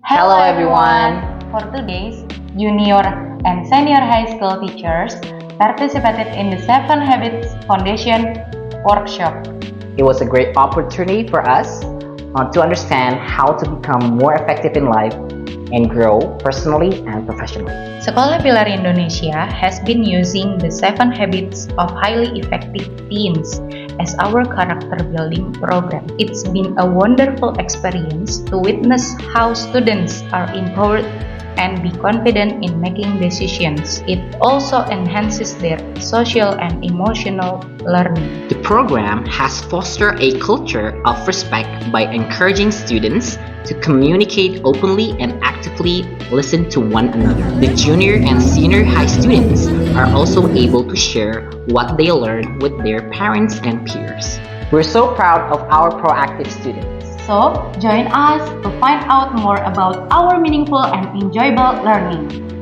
Hello everyone! For today's junior and senior high school teachers participated in the 7 Habits Foundation workshop. It was a great opportunity for us to understand how to become more effective in life and grow personally and professionally. Sekolah Pilar Indonesia has been using the 7 Habits of Highly Effective Teens as our character building program. It's been a wonderful experience to witness how students are empowered and be confident in making decisions. It also enhances their social and emotional learning. The program has fostered a culture of respect by encouraging students to communicate openly and actively listen to one another. The junior and senior high students are also able to share what they learned with their parents and peers. We're so proud of our proactive students. So, join us to find out more about our meaningful and enjoyable learning.